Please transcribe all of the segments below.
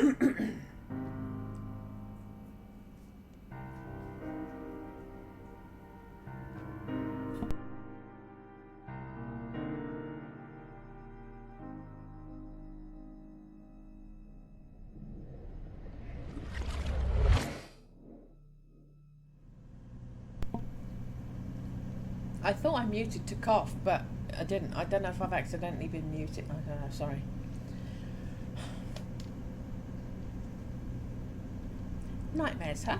I thought I muted to cough, but I didn't. I don't know if I've accidentally been muted. I don't know, sorry. Nightmares, huh?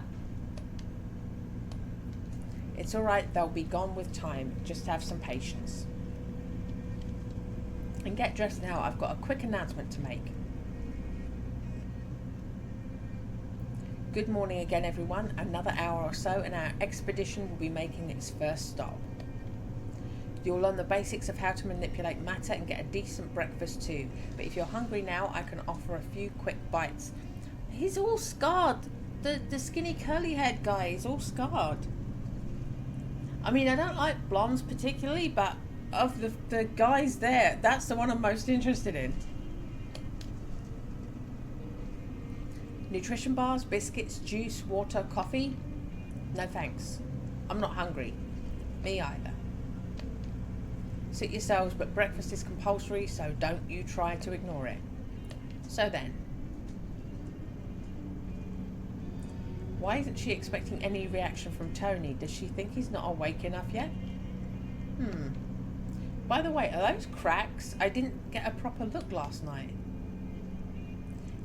It's alright, they'll be gone with time. Just have some patience. And get dressed now, I've got a quick announcement to make. Good morning again, everyone. Another hour or so and our expedition will be making its first stop. You'll learn the basics of how to manipulate matter and get a decent breakfast too. But if you're hungry now, I can offer a few quick bites. He's all scarred. The skinny curly haired guy is all scarred. I mean, I don't like blondes particularly, but of the guys there, that's the one I'm most interested in. Nutrition bars, biscuits, juice, water, coffee? No thanks. I'm not hungry. Me either. Sit yourselves, but breakfast is compulsory, so don't you try to ignore it. So then. Why isn't she expecting any reaction from Tony? Does she think he's not awake enough yet? By the way, are those cracks? I didn't get a proper look last night.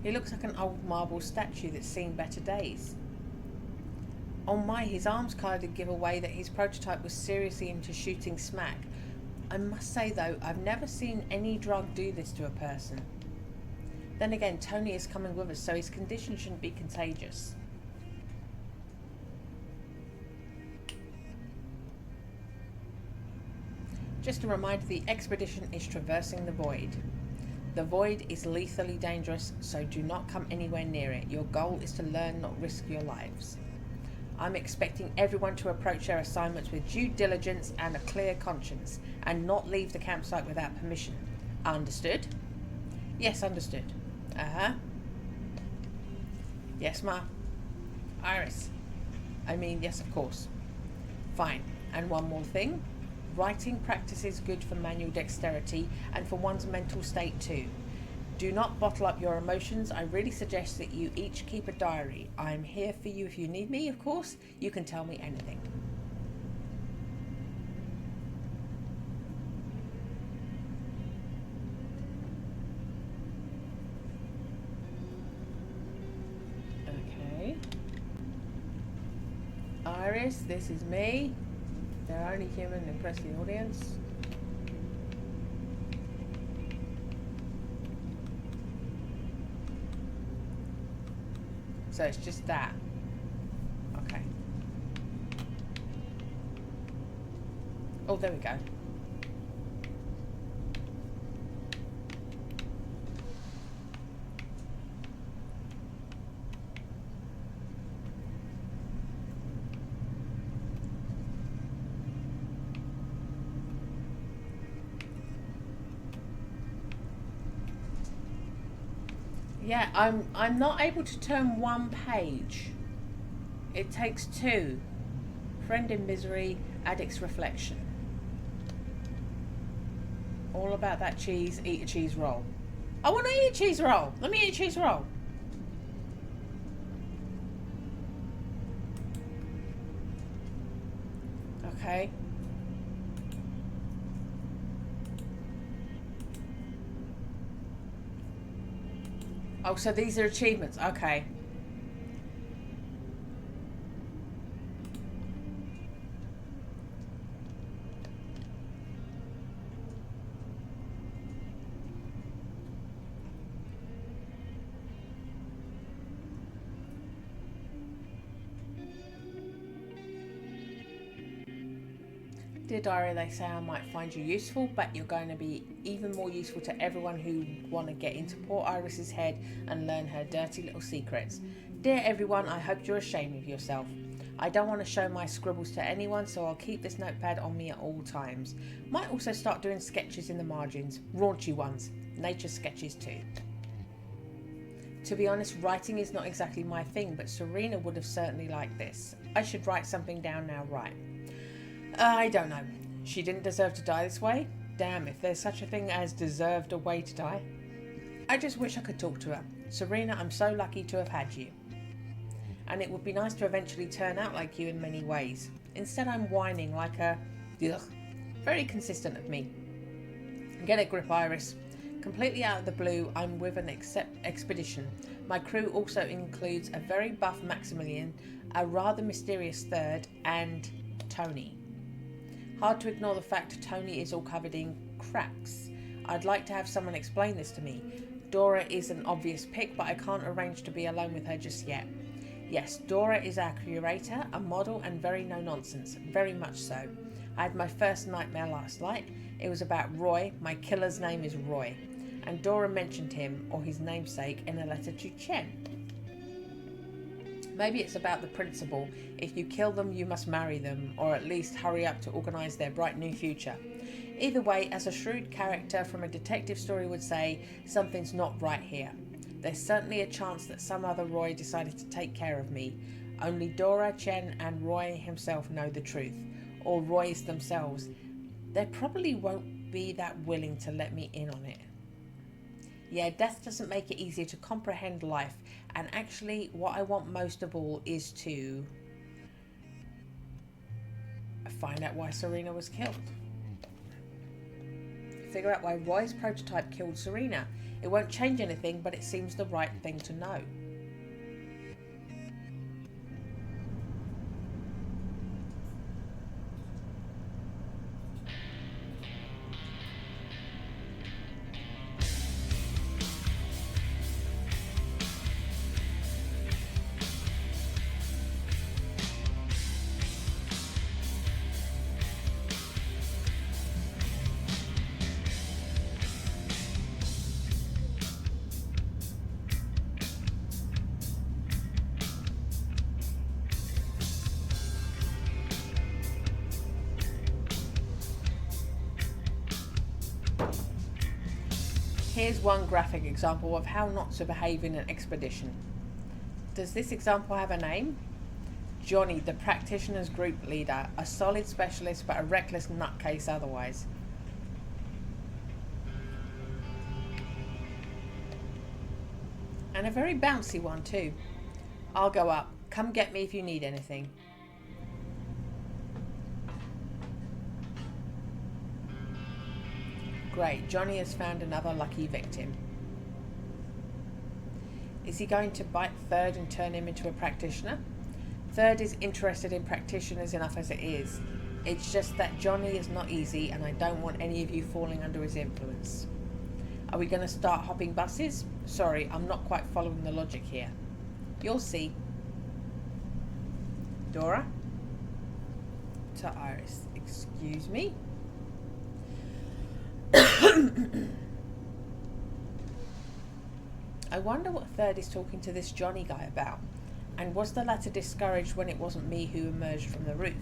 He looks like an old marble statue that's seen better days. Oh my, his arms kind of give away that his prototype was seriously into shooting smack. I must say though, I've never seen any drug do this to a person. Then again, Tony is coming with us, so his condition shouldn't be contagious. Just a reminder, the expedition is traversing the void. The void is lethally dangerous, so do not come anywhere near it. Your goal is to learn, not risk your lives. I'm expecting everyone to approach their assignments with due diligence and a clear conscience, and not leave the campsite without permission. Understood? Yes, understood. Uh-huh. Yes, Ma. Iris. I mean, yes, of course. Fine. And one more thing. Writing practice is good for manual dexterity and for one's mental state too. Do not bottle up your emotions. I really suggest that you each keep a diary. I am here for you if you need me, of course. You can tell me anything. Okay. Iris, this is me. They're only human, impress the audience. So it's just that. Okay. Oh, there we go. Yeah, I'm not able to turn one page. It takes two. Friend in misery, addict's reflection. All about that cheese, eat a cheese roll. I want to eat a cheese roll. Let me eat a cheese roll. Okay. Oh, so these are achievements. Okay. Dear Diary, they say I might find you useful, but you're going to be even more useful to everyone who want to get into poor Iris's head and learn her dirty little secrets. Dear everyone, I hope you're ashamed of yourself. I don't want to show my scribbles to anyone, so I'll keep this notepad on me at all times. Might also start doing sketches in the margins, raunchy ones, nature sketches too. To be honest, writing is not exactly my thing, but Serena would have certainly liked this. I should write something down now, right? I don't know. She didn't deserve to die this way? Damn, if there's such a thing as deserved a way to die. I just wish I could talk to her. Serena, I'm so lucky to have had you. And it would be nice to eventually turn out like you in many ways. Instead, I'm whining like a... Ugh. Very consistent of me. Get a grip, Iris. Completely out of the blue, I'm with an expedition. My crew also includes a very buff Maximilian, a rather mysterious third, and Tony. Hard to ignore the fact Tony is all covered in cracks. I'd like to have someone explain this to me. Dora is an obvious pick, but I can't arrange to be alone with her just yet. Yes, Dora is our curator, a model, and very no-nonsense. Very much so. I had my first nightmare last night. It was about Roy. My killer's name is Roy. And Dora mentioned him, or his namesake, in a letter to Chen. Maybe it's about the principle, if you kill them, you must marry them, or at least hurry up to organise their bright new future. Either way, as a shrewd character from a detective story would say, something's not right here. There's certainly a chance that some other Roy decided to take care of me. Only Dora, Chen, and Roy himself know the truth, or Roys themselves. They probably won't be that willing to let me in on it. Yeah, death doesn't make it easier to comprehend life, and actually what I want most of all is to find out why Serena was killed. Figure out why Roy's prototype killed Serena. It won't change anything, but it seems the right thing to know. Here's one graphic example of how not to behave in an expedition. Does this example have a name? Johnny, the practitioner's group leader, a solid specialist but a reckless nutcase otherwise. And a very bouncy one too. I'll go up. Come get me if you need anything. Great, Johnny has found another lucky victim. Is he going to bite Third and turn him into a practitioner? Third is interested in practitioners enough as it is. It's just that Johnny is not easy and I don't want any of you falling under his influence. Are we going to start hopping buses? Sorry, I'm not quite following the logic here. You'll see. Dora? To Iris. Excuse me? I wonder what Third is talking to this Johnny guy about, and was the latter discouraged when it wasn't me who emerged from the roof?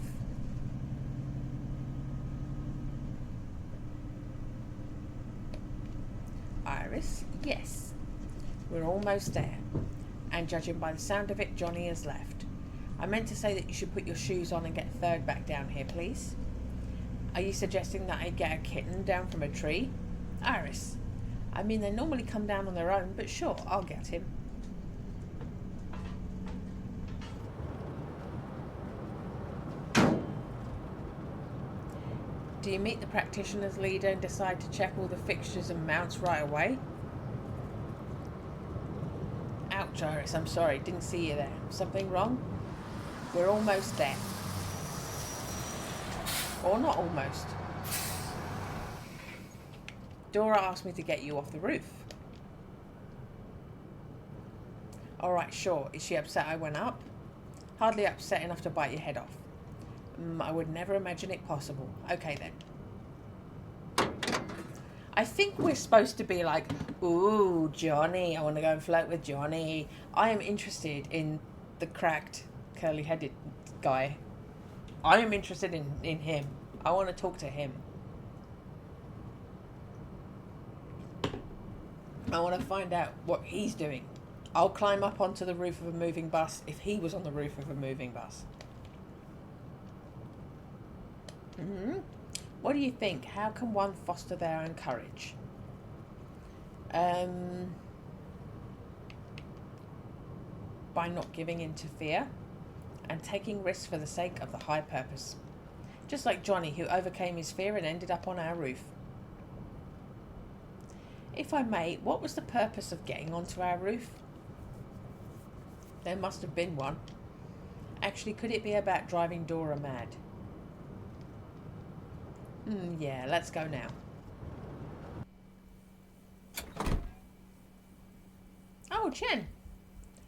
Iris, yes. We're almost there, and judging by the sound of it, Johnny has left. I meant to say that you should put your shoes on and get Third back down here, please. Are you suggesting that I get a kitten down from a tree? Iris. I mean, they normally come down on their own, but sure, I'll get him. Do you meet the practitioner's leader and decide to check all the fixtures and mounts right away? Ouch, Iris, I'm sorry, didn't see you there. Something wrong? We're almost there. Or not almost. Dora asked me to get you off the roof. Alright, sure. Is she upset I went up? Hardly upset enough to bite your head off. I would never imagine it possible. Okay then. I think we're supposed to be like, ooh, Johnny, I want to go and flirt with Johnny. I am interested in the cracked, curly-headed guy. I am interested in him. I want to talk to him. I want to find out what he's doing. I'll climb up onto the roof of a moving bus if he was on the roof of a moving bus. What do you think? How can one foster their own courage? By not giving in to fear and taking risks for the sake of the high purpose. Just like Johnny, who overcame his fear and ended up on our roof. If I may, what was the purpose of getting onto our roof? There must have been one. Actually, could it be about driving Dora mad? Yeah, let's go now. Oh, Chen.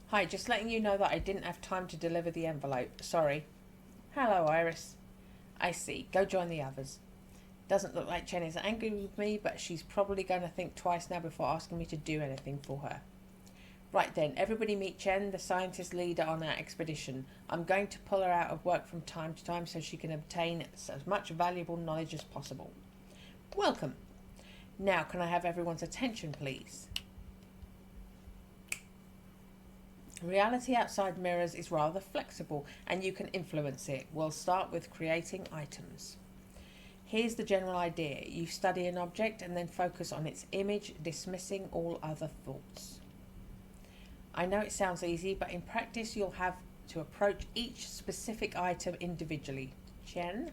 Hi, just letting you know that I didn't have time to deliver the envelope. Sorry. Hello, Iris. I see. Go join the others. Doesn't look like Chen is angry with me, but she's probably going to think twice now before asking me to do anything for her. Right then, everybody meet Chen, the scientist leader on our expedition. I'm going to pull her out of work from time to time so she can obtain as much valuable knowledge as possible. Welcome. Now, can I have everyone's attention, please? Reality outside mirrors is rather flexible and you can influence it. We'll start with creating items. Here's the general idea. You study an object and then focus on its image, dismissing all other thoughts. I know it sounds easy, but in practice you'll have to approach each specific item individually. Chen?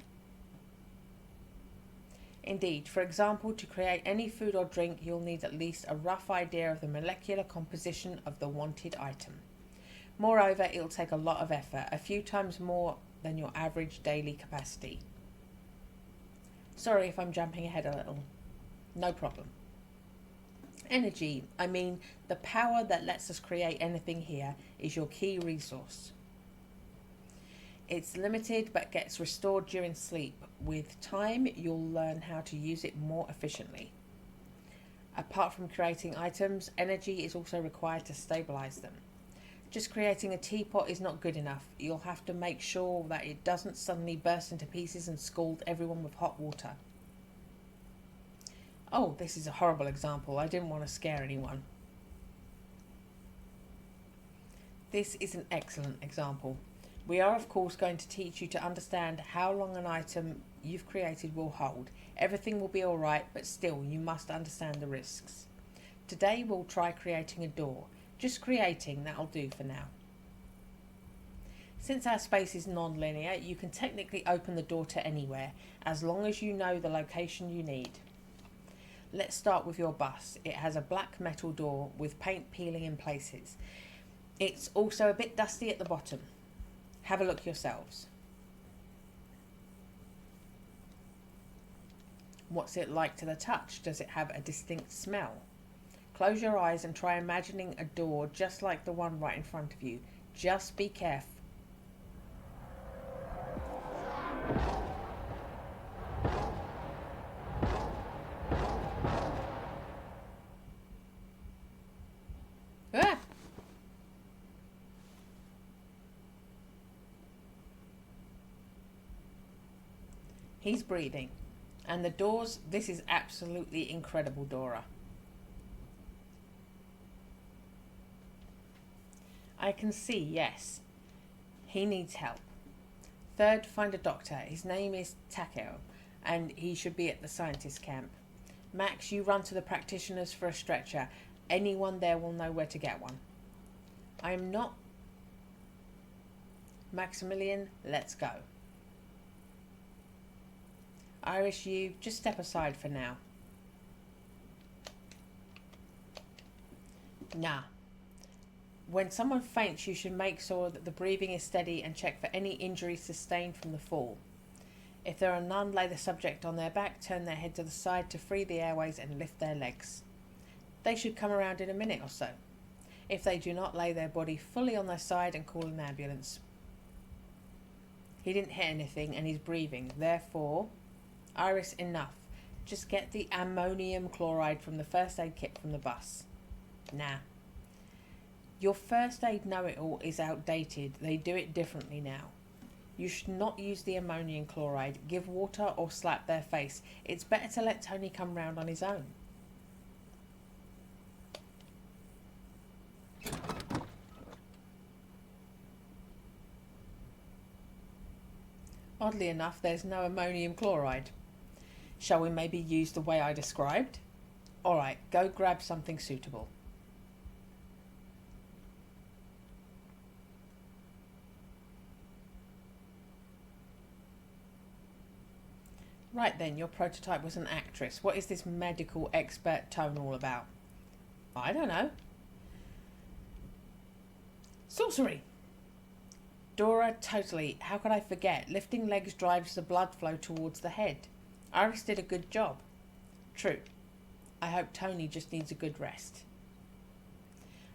Indeed, for example, to create any food or drink, you'll need at least a rough idea of the molecular composition of the wanted item. Moreover, it'll take a lot of effort, a few times more than your average daily capacity. Sorry if I'm jumping ahead a little. No problem. Energy, I mean the power that lets us create anything here, is your key resource. It's limited but gets restored during sleep. With time, you'll learn how to use it more efficiently. Apart from creating items, energy is also required to stabilize them. Just creating a teapot is not good enough. You'll have to make sure that it doesn't suddenly burst into pieces and scald everyone with hot water. Oh, this is a horrible example. I didn't want to scare anyone. This is an excellent example. We are, of course, going to teach you to understand how long an item you've created will hold. Everything will be alright, but still, you must understand the risks. Today, we'll try creating a door. Just creating, that'll do for now. Since our space is non-linear, you can technically open the door to anywhere, as long as you know the location you need. Let's start with your bus. It has a black metal door with paint peeling in places. It's also a bit dusty at the bottom. Have a look yourselves. What's it like to the touch? Does it have a distinct smell? Close your eyes and try imagining a door just like the one right in front of you. Just be careful. Ah! He's breathing. And the doors, this is absolutely incredible, Dora. I can see, yes. He needs help. Third, find a doctor. His name is Takeo, and he should be at the scientist camp. Max, you run to the practitioners for a stretcher. Anyone there will know where to get one. I am not... Maximilian, let's go. Iris, you just step aside for now. Nah. When someone faints, you should make sure that the breathing is steady and check for any injuries sustained from the fall. If there are none, lay the subject on their back, turn their head to the side to free the airways and lift their legs. They should come around in a minute or so. If they do not, lay their body fully on their side and call an ambulance. He didn't hit anything and he's breathing. Therefore, Iris, enough. Just get the ammonium chloride from the first aid kit from the bus. Nah. Your first aid know-it-all is outdated. They do it differently now. You should not use the ammonium chloride. Give water or slap their face. It's better to let Tony come round on his own. Oddly enough, there's no ammonium chloride. Shall we maybe use the way I described? Alright, go grab something suitable. Right then, your prototype was an actress. What is this medical expert tone all about? I don't know. Sorcery! Dora, totally. How could I forget? Lifting legs drives the blood flow towards the head. Iris did a good job. True. I hope Tony just needs a good rest.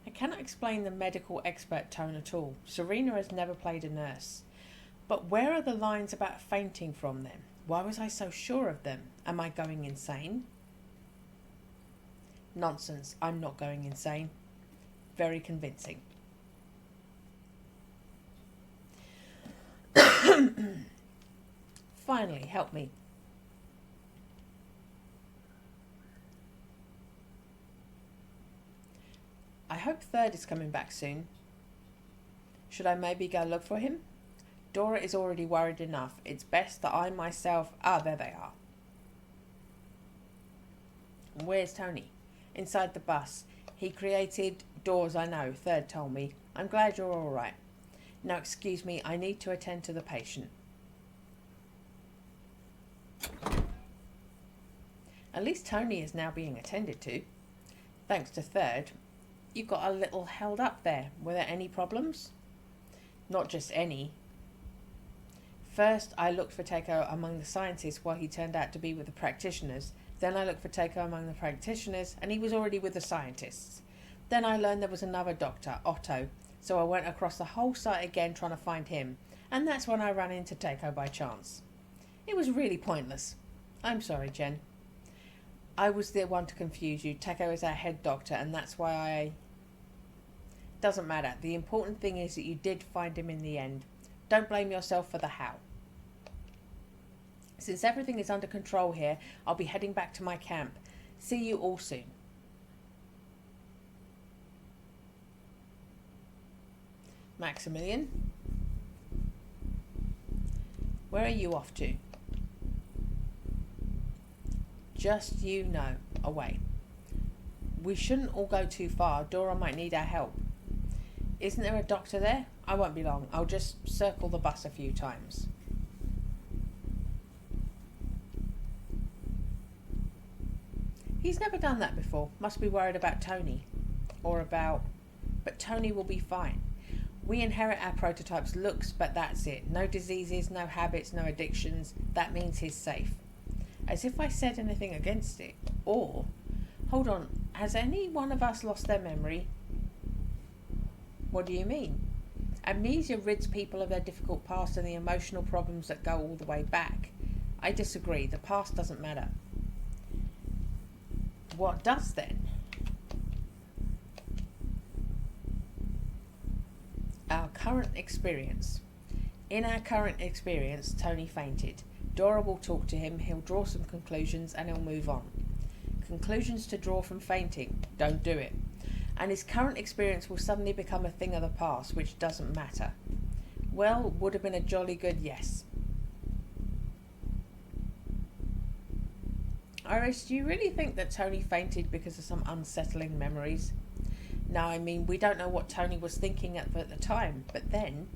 I cannot explain the medical expert tone at all. Serena has never played a nurse. But where are the lines about fainting from them? Why was I so sure of them? Am I going insane? Nonsense. I'm not going insane. Very convincing. Finally, help me. I hope Third is coming back soon. Should I maybe go look for him? Dora is already worried enough. It's best that I myself... Ah, there they are. Where's Tony? Inside the bus. He created doors, I know. Third told me. I'm glad you're all right. Now, excuse me, I need to attend to the patient. At least Tony is now being attended to. Thanks to Third. You got a little held up there. Were there any problems? Not just any. First, I looked for Takeo among the scientists while he turned out to be with the practitioners. Then I looked for Takeo among the practitioners, and he was already with the scientists. Then I learned there was another doctor, Otto, so I went across the whole site again trying to find him, and that's when I ran into Takeo by chance. It was really pointless. I'm sorry, Jen. I was the one to confuse you. Takeo is our head doctor, and that's why I... Doesn't matter. The important thing is that you did find him in the end. Don't blame yourself for the how. Since everything is under control here, I'll be heading back to my camp. See you all soon. Maximilian? Where are you off to? Just you know, away. We shouldn't all go too far. Dora might need our help. Isn't there a doctor there? I won't be long. I'll just circle the bus a few times. He's never done that before. Must be worried about Tony. But Tony will be fine. We inherit our prototype's looks, but that's it. No diseases, no habits, no addictions. That means he's safe. As if I said anything against it. Or, hold on, has any one of us lost their memory? What do you mean? Amnesia rids people of their difficult past and the emotional problems that go all the way back. I disagree. The past doesn't matter. What does then? Our current experience. In our current experience, Tony fainted. Dora will talk to him, he'll draw some conclusions, and he'll move on. Conclusions to draw from fainting. Don't do it. And his current experience will suddenly become a thing of the past, which doesn't matter. Well, would have been a jolly good yes. Iris, do you really think that Tony fainted because of some unsettling memories? No, I mean, we don't know what Tony was thinking at the time, but then...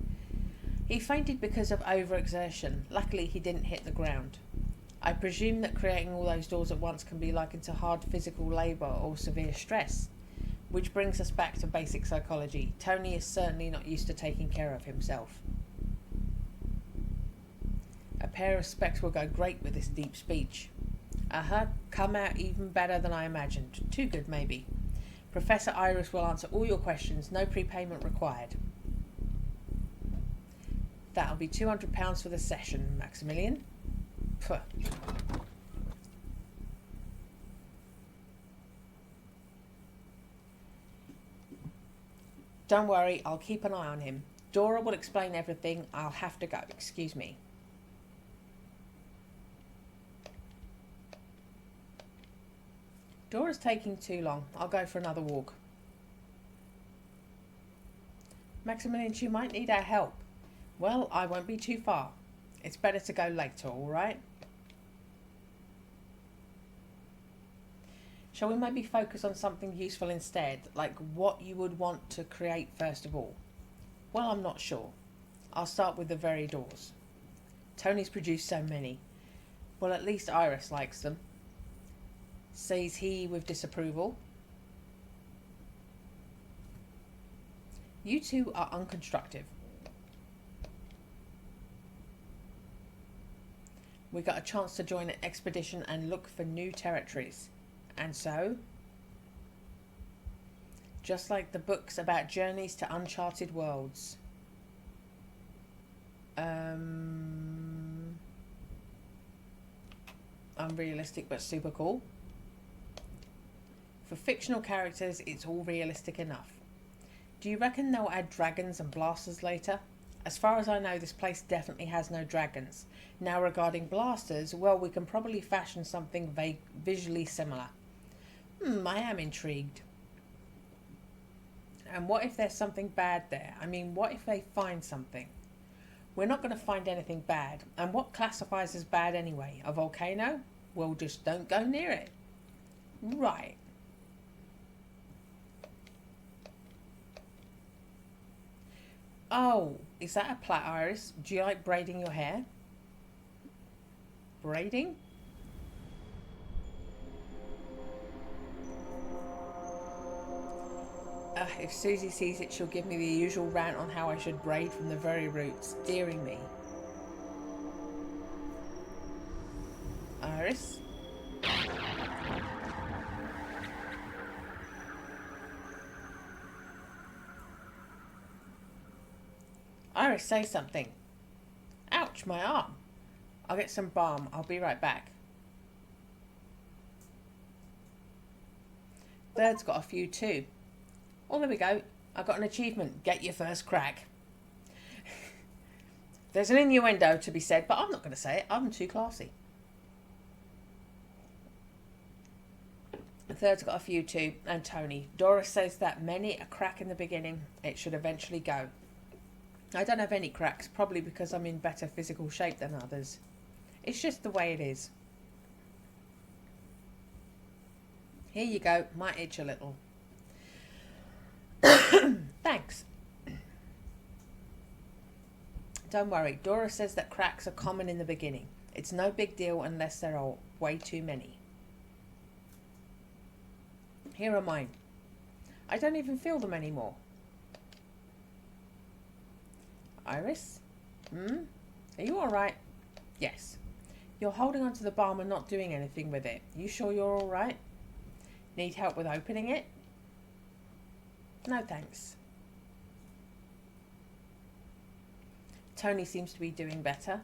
He fainted because of overexertion. Luckily, he didn't hit the ground. I presume that creating all those doors at once can be likened to hard physical labour or severe stress. Which brings us back to basic psychology. Tony is certainly not used to taking care of himself. A pair of specs will go great with this deep speech. Come out even better than I imagined. Too good, maybe. Professor Iris will answer all your questions. No prepayment required. That'll be £200 for the session, Maximilian. Pwh. Don't worry, I'll keep an eye on him. Dora will explain everything. I'll have to go. Excuse me. Dora's taking too long. I'll go for another walk. Maximilian, she might need our help. Well, I won't be too far. It's better to go later, alright? Shall we maybe focus on something useful instead, like what you would want to create first of all? Well, I'm not sure. I'll start with the very doors. Tony's produced so many. Well, at least Iris likes them. Says he with disapproval. You two are unconstructive. We got a chance to join an expedition and look for new territories. And so, just like the books about journeys to uncharted worlds. Unrealistic but super cool. For fictional characters, it's all realistic enough. Do you reckon they'll add dragons and blasters later? As far as I know, this place definitely has no dragons. Now regarding blasters, well, we can probably fashion something visually similar. I am intrigued. And what if there's something bad there? I mean, what if they find something? We're not going to find anything bad. And what classifies as bad anyway? A volcano? Well, just don't go near it. Right. Oh, is that a plait, Iris? Do you like braiding your hair? Braiding? If Susie sees it, she'll give me the usual rant on how I should braid from the very roots, dearing me. Iris? Iris, say something. Ouch, my arm. I'll get some balm. I'll be right back. Third's got a few too. Oh, there we go. I got an achievement. Get your first crack. There's an innuendo to be said, but I'm not going to say it. I'm too classy. The third's got a few too, and Tony. Doris says that many a crack in the beginning, it should eventually go. I don't have any cracks, probably because I'm in better physical shape than others. It's just the way it is. Here you go. Might itch a little. Thanks. Don't worry. Dora says that cracks are common in the beginning. It's no big deal unless there are way too many. Here are mine. I don't even feel them anymore. Iris? Are you alright? Yes. You're holding onto the balm and not doing anything with it. You sure you're alright? Need help with opening it? No thanks. Tony seems to be doing better.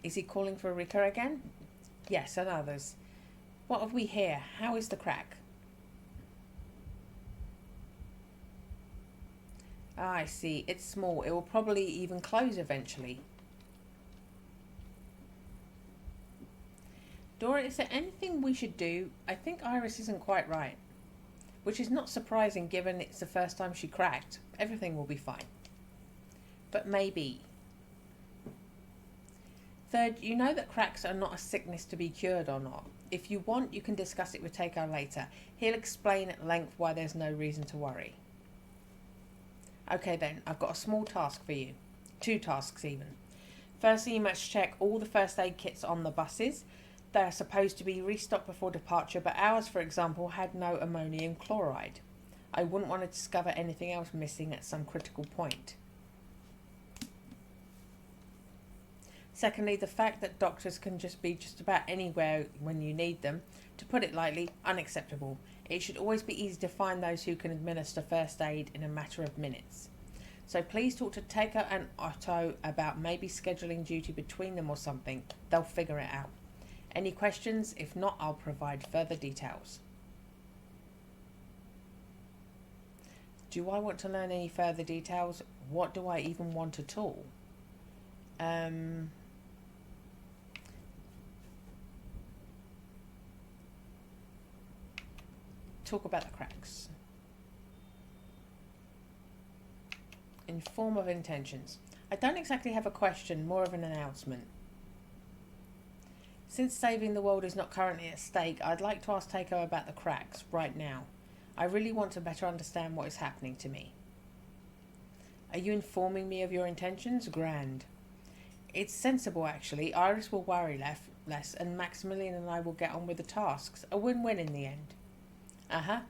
Is he calling for Rika again? Yes, and others. What have we here? How is the crack? Ah, I see. It's small. It will probably even close eventually. Dora, is there anything we should do? I think Iris isn't quite right. Which is not surprising given it's the first time she cracked. Everything will be fine. But maybe. Third, you know that cracks are not a sickness to be cured or not. If you want, you can discuss it with Takeo later. He'll explain at length why there's no reason to worry. Okay then, I've got a small task for you. 2 tasks even. Firstly, you must check all the first aid kits on the buses. They are supposed to be restocked before departure, but ours, for example, had no ammonium chloride. I wouldn't want to discover anything else missing at some critical point. Secondly, the fact that doctors can just be just about anywhere when you need them, to put it lightly, unacceptable. It should always be easy to find those who can administer first aid in a matter of minutes. So please talk to Takeo and Otto about maybe scheduling duty between them or something. They'll figure it out. Any questions? If not, I'll provide further details. Do I want to learn any further details? What do I even want at all? Talk about the cracks. In form of intentions. I don't exactly have a question, more of an announcement. Since saving the world is not currently at stake, I'd like to ask Takeo about the cracks right now. I really want to better understand what is happening to me. Are you informing me of your intentions? Grand. It's sensible, actually. Iris will worry less, and Maximilian and I will get on with the tasks. A win-win in the end. Uh-huh.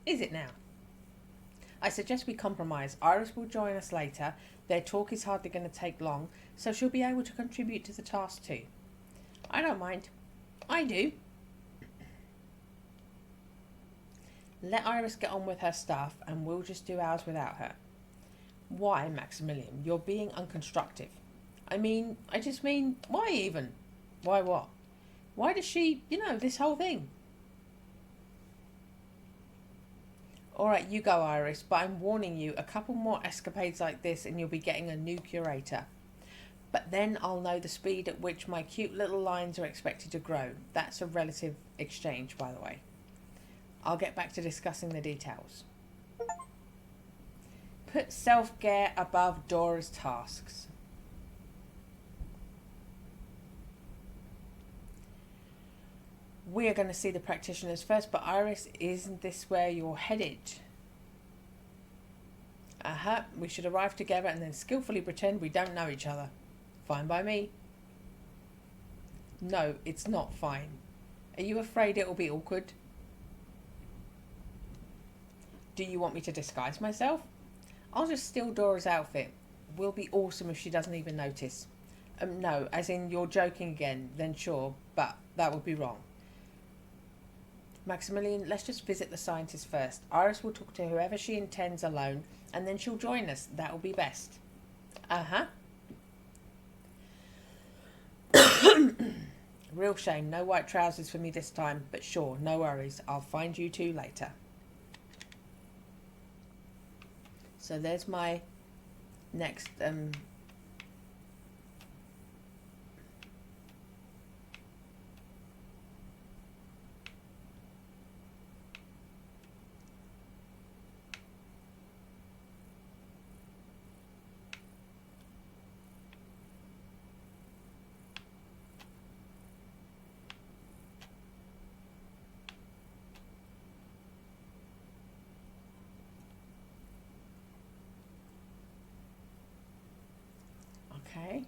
Is it now? I suggest we compromise. Iris will join us later. Their talk is hardly going to take long, so she'll be able to contribute to the task too. I don't mind. I do. Let Iris get on with her stuff, and we'll just do ours without her. Why, Maximilian? You're being unconstructive. I just mean, why even? Why what? Why does she, this whole thing? Alright, you go, Iris, but I'm warning you, a couple more escapades like this and you'll be getting a new curator. But then I'll know the speed at which my cute little lines are expected to grow. That's a relative exchange, by the way. I'll get back to discussing the details. Put self-care above Dora's tasks. We are going to see the practitioners first, but Iris, isn't this where you're headed? We should arrive together and then skillfully pretend we don't know each other. Fine by me. No, it's not fine. Are you afraid it will be awkward? Do you want me to disguise myself? I'll just steal Dora's outfit. Will be awesome if she doesn't even notice. No, as in you're joking again, then sure, but that would be wrong. Maximilian, let's just visit the scientist first. Iris will talk to whoever she intends alone, and then she'll join us. That will be best. Real shame, no white trousers for me this time, but sure, no worries. I'll find you two later. So there's my next okay.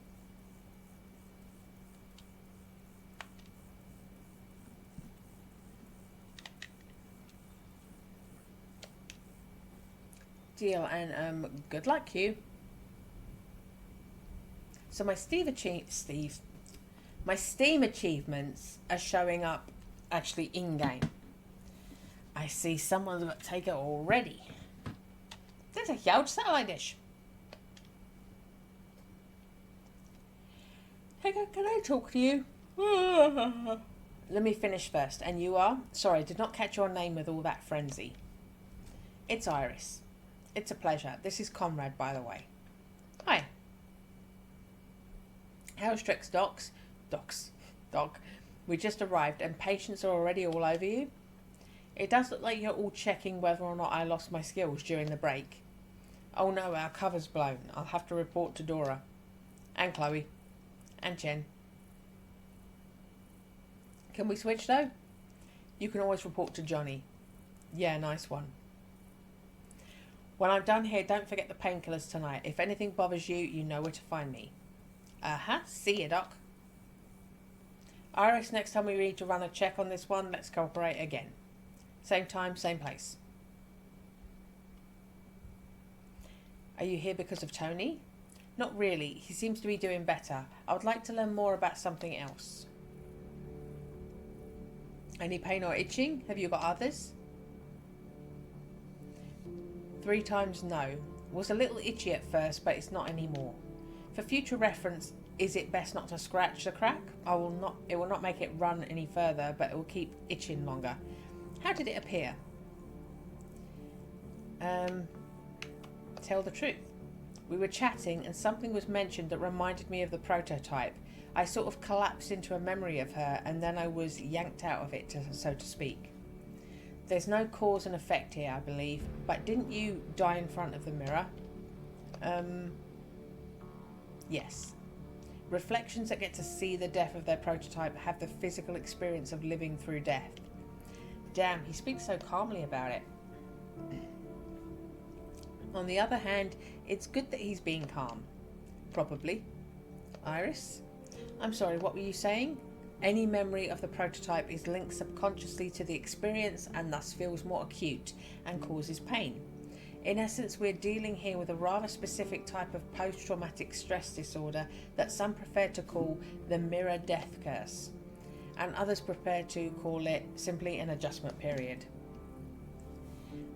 Deal, and good luck, you. So my Steam achievements are showing up actually in-game. I see someone's got to take it already. There's a huge satellite dish. Hey, can I talk to you? Let me finish first. And you are? Sorry, I did not catch your name with all that frenzy. It's Iris. It's a pleasure. This is Conrad, by the way. Hi. How's Trex Doc? We just arrived and patients are already all over you. It does look like you're all checking whether or not I lost my skills during the break. Oh no, our cover's blown. I'll have to report to Dora. And Chloe. And Jen. Can we switch though? You can always report to Johnny. Yeah, nice one. When I'm done here, don't forget the painkillers tonight. If anything bothers you, you know where to find me. See you, Doc. Iris, next time we need to run a check on this one, let's cooperate again. Same time, same place. Are you here because of Tony? Not really. He seems to be doing better. I would like to learn more about something else. Any pain or itching? Have you got others? 3 times no. Was a little itchy at first, but it's not anymore. For future reference, is it best not to scratch the crack? It will not make it run any further, but it will keep itching longer. How did it appear? Tell the truth. We were chatting and something was mentioned that reminded me of the prototype. I sort of collapsed into a memory of her and then I was yanked out of it, so to speak. There's no cause and effect here, I believe, but didn't you die in front of the mirror? Yes. Reflections that get to see the death of their prototype have the physical experience of living through death. Damn, he speaks so calmly about it. On the other hand, it's good that he's being calm. Probably. Iris? I'm sorry, what were you saying? Any memory of the prototype is linked subconsciously to the experience and thus feels more acute and causes pain. In essence, we're dealing here with a rather specific type of post-traumatic stress disorder that some prefer to call the mirror death curse, and others prefer to call it simply an adjustment period.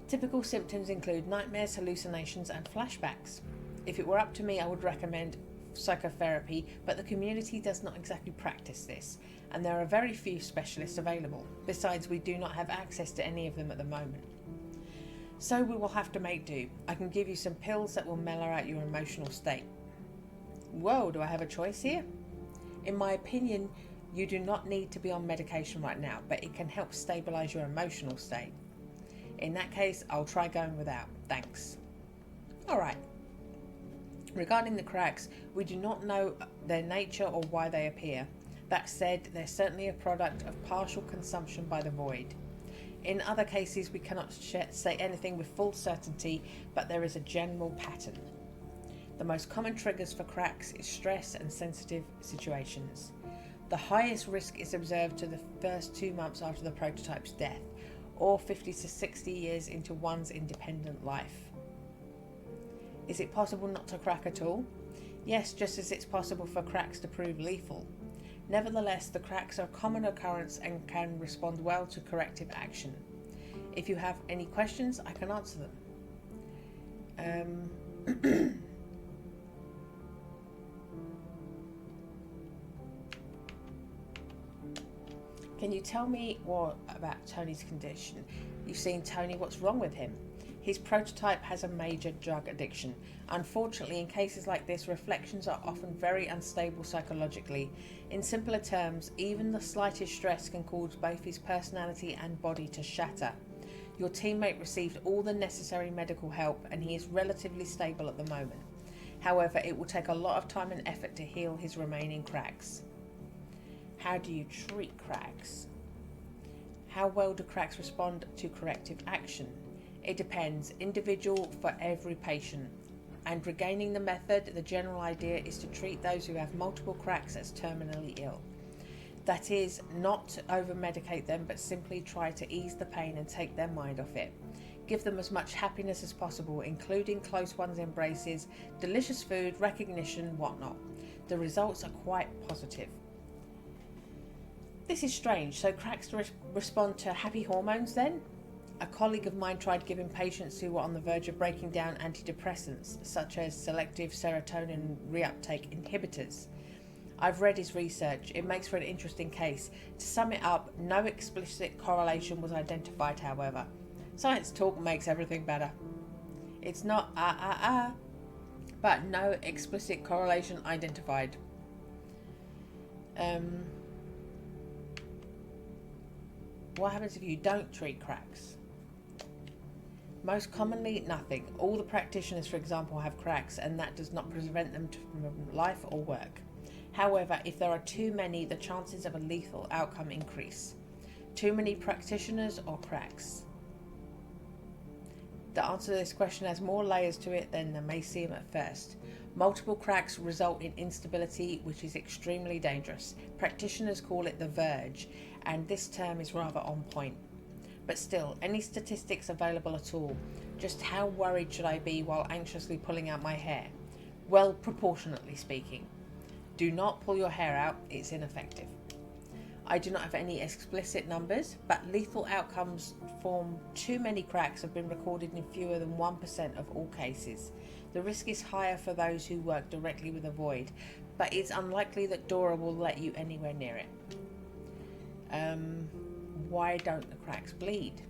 Typical symptoms include nightmares, hallucinations, and flashbacks. If it were up to me, I would recommend psychotherapy, but the community does not exactly practice this, and there are very few specialists available. Besides, we do not have access to any of them at the moment. So we will have to make do. I can give you some pills that will mellow out your emotional state. Whoa, do I have a choice here? In my opinion, you do not need to be on medication right now, but it can help stabilize your emotional state. In that case, I'll try going without. Thanks. Alright. Regarding the cracks, we do not know their nature or why they appear. That said, they're certainly a product of partial consumption by the void. In other cases, we cannot say anything with full certainty, but there is a general pattern. The most common triggers for cracks is stress and sensitive situations. The highest risk is observed to the first 2 months after the prototype's death, or 50 to 60 years into one's independent life. Is it possible not to crack at all? Yes, just as it's possible for cracks to prove lethal. Nevertheless, the cracks are a common occurrence and can respond well to corrective action. If you have any questions, I can answer them. Can you tell me more about Tony's condition? You've seen Tony, what's wrong with him? His prototype has a major drug addiction. Unfortunately, in cases like this, reflections are often very unstable psychologically. In simpler terms, even the slightest stress can cause both his personality and body to shatter. Your teammate received all the necessary medical help and he is relatively stable at the moment. However, it will take a lot of time and effort to heal his remaining cracks. How do you treat cracks? How well do cracks respond to corrective action? It depends, individual for every patient. And regaining the method, the general idea is to treat those who have multiple cracks as terminally ill. That is, not to over-medicate them, but simply try to ease the pain and take their mind off it. Give them as much happiness as possible, including close ones' embraces, delicious food, recognition, whatnot. The results are quite positive. This is strange, so cracks respond to happy hormones then? A colleague of mine tried giving patients who were on the verge of breaking down antidepressants, such as selective serotonin reuptake inhibitors. I've read his research. It makes for an interesting case. To sum it up, no explicit correlation was identified, however. Science talk makes everything better. It's not but no explicit correlation identified. What happens if you don't treat cracks? Most commonly, nothing. All the practitioners, for example, have cracks, and that does not prevent them from life or work. However, if there are too many, the chances of a lethal outcome increase. Too many practitioners or cracks? The answer to this question has more layers to it than there may seem at first. Multiple cracks result in instability, which is extremely dangerous. Practitioners call it the verge, and this term is rather on point. But still, any statistics available at all? Just how worried should I be while anxiously pulling out my hair? Well, proportionately speaking. Do not pull your hair out, it's ineffective. I do not have any explicit numbers, but lethal outcomes from too many cracks have been recorded in fewer than 1% of all cases. The risk is higher for those who work directly with a void, but it's unlikely that Dora will let you anywhere near it. Why don't the cracks bleed?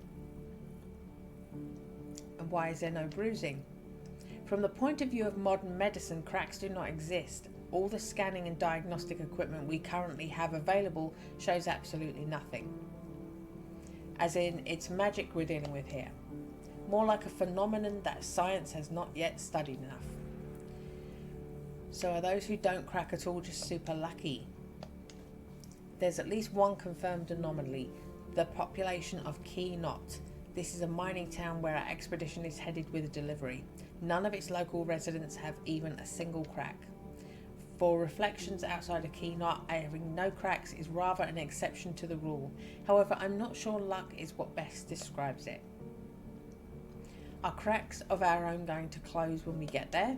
And why is there no bruising? From the point of view of modern medicine, cracks do not exist. All the scanning and diagnostic equipment we currently have available shows absolutely nothing. As in, it's magic we're dealing with here. More like a phenomenon that science has not yet studied enough. So are those who don't crack at all just super lucky? There's at least one confirmed anomaly, the population of Key Knot. This is a mining town where our expedition is headed with a delivery. None of its local residents have even a single crack. For reflections outside of Key Knot, having no cracks is rather an exception to the rule. However, I'm not sure luck is what best describes it. Are cracks of our own going to close when we get there?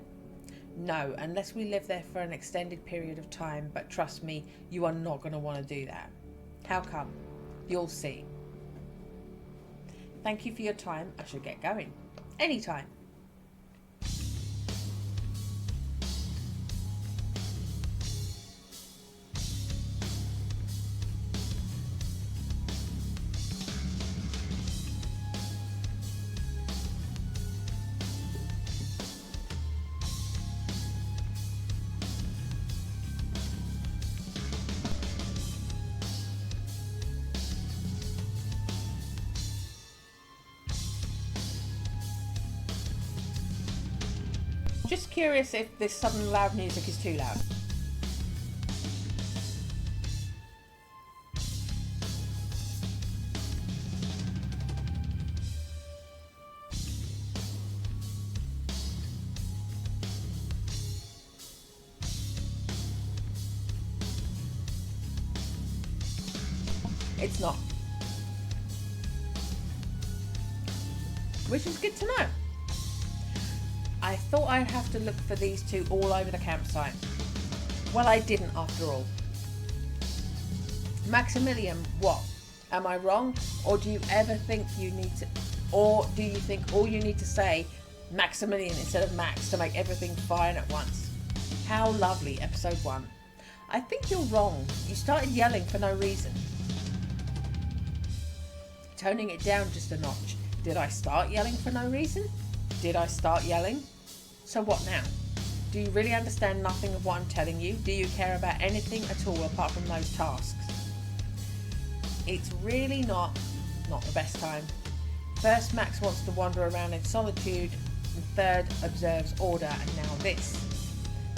No, unless we live there for an extended period of time, but trust me, you are not going to want to do that. How come? You'll see. Thank you for your time. I should get going. Anytime. Just curious if this sudden loud music is too loud. It's not. Which is good to know. I thought I'd have to look for these two all over the campsite. Well, I didn't after all. Maximilian, what? Am I wrong? Or do you ever think you need to... Or do you think all you need to say Maximilian instead of Max to make everything fine at once? How lovely, episode 1. I think you're wrong. You started yelling for no reason. Toning it down just a notch. Did I start yelling for no reason? Did I start yelling? So what now? Do you really understand nothing of what I'm telling you? Do you care about anything at all apart from those tasks? It's really not the best time. First, Max wants to wander around in solitude, and third, observes order, and now this.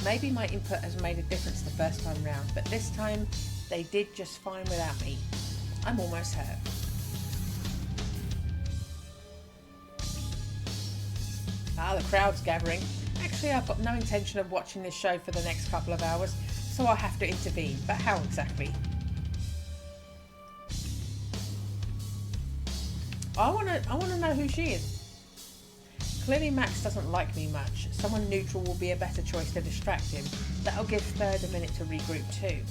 Maybe my input has made a difference the first time round, but this time they did just fine without me. I'm almost hurt. Ah, the crowd's gathering. Actually, I've got no intention of watching this show for the next couple of hours, so I'll have to intervene. But how exactly? I want to know who she is. Clearly Max doesn't like me much. Someone neutral will be a better choice to distract him. That'll give Third a minute to regroup too.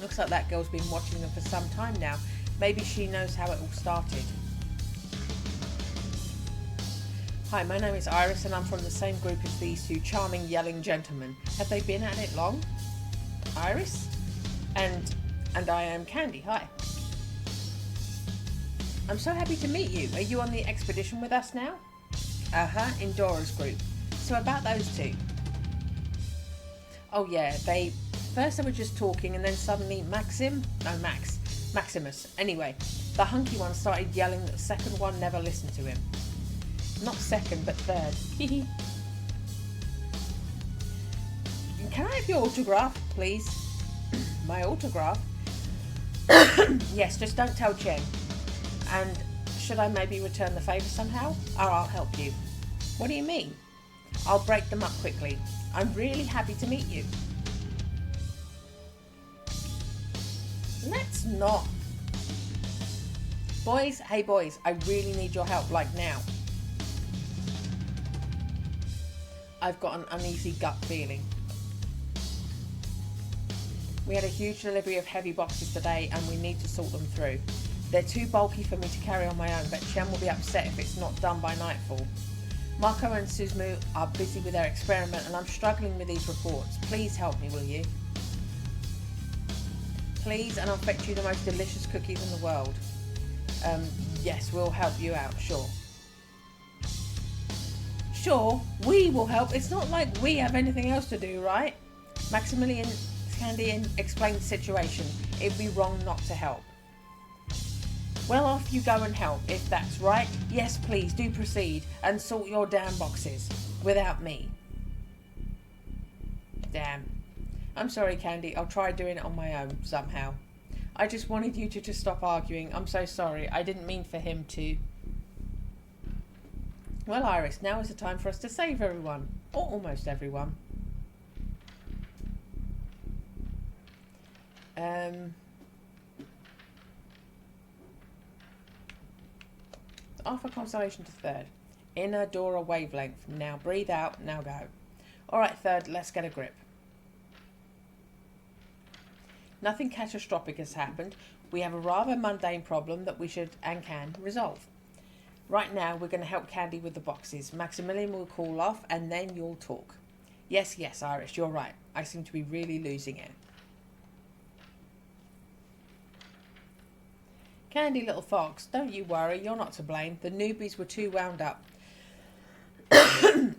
Looks like that girl's been watching them for some time now. Maybe she knows how it all started. Hi, my name is Iris and I'm from the same group as these two charming yelling gentlemen. Have they been at it long? Iris? And I am Candy. Hi. I'm so happy to meet you. Are you on the expedition with us now? In Dora's group. So about those two. Oh yeah, first they were just talking and then suddenly Maximus. Anyway, the hunky one started yelling that the second one never listened to him. Not second, but third. Can I have your autograph, please? My autograph? Yes, just don't tell Chen. And should I maybe return the favour somehow? Or I'll help you. What do you mean? I'll break them up quickly. I'm really happy to meet you. Let's not. Boys, hey boys, I really need your help, like now. I've got an uneasy gut feeling. We had a huge delivery of heavy boxes today and we need to sort them through. They're too bulky for me to carry on my own, but Chen will be upset if it's not done by nightfall. Marco and Suzumu are busy with their experiment and I'm struggling with these reports. Please help me, will you? Please, and I'll fetch you the most delicious cookies in the world. Yes, we'll help you out, sure. Sure, we will help. It's not like we have anything else to do, right? Maximilian Candy explained the situation. It'd be wrong not to help. Well, off you go and help, if that's right. Yes, please, do proceed and sort your damn boxes. without me. Damn. I'm sorry, Candy. I'll try doing it on my own somehow. I just wanted you to just stop arguing. I'm so sorry. I didn't mean for him to. Well, Iris, now is the time for us to save everyone. Or almost everyone. Offer consolation to third. Inner Dora wavelength. Now breathe out. Now go. Alright, third, let's get a grip. Nothing catastrophic has happened. We have a rather mundane problem that we should and can resolve. Right now, we're going to help Candy with the boxes. Maximilian will call off and then you'll talk. Yes, Iris, you're right. I seem to be really losing it. Candy, little fox, don't you worry. You're not to blame. The newbies were too wound up.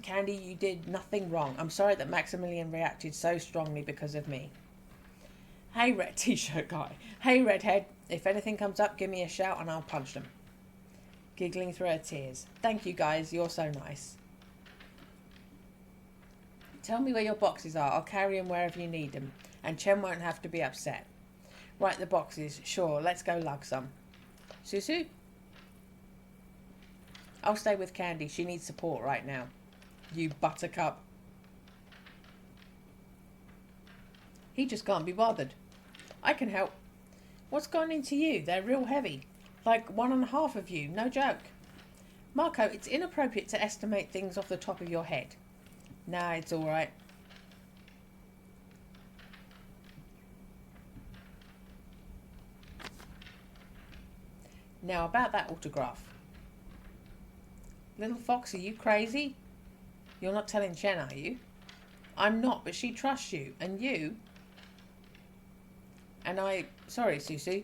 Candy, you did nothing wrong. I'm sorry that Maximilian reacted so strongly because of me. Hey, red t-shirt guy. Hey, redhead. If anything comes up, give me a shout and I'll punch them. Giggling through her tears. Thank you, guys. You're so nice. Tell me where your boxes are. I'll carry them wherever you need them. And Chen won't have to be upset. Right, the boxes. Sure, let's go lug some. Susu? I'll stay with Candy. She needs support right now. You buttercup. He just can't be bothered. I can help. What's gone into you? They're real heavy. Like 1.5 of you. No joke. Marco, it's inappropriate to estimate things off the top of your head. Nah, it's all right. Now about that autograph. Little fox, are you crazy? You're not telling Chen, are you? I'm not, but she trusts you. And you? And I... Sorry, Susu.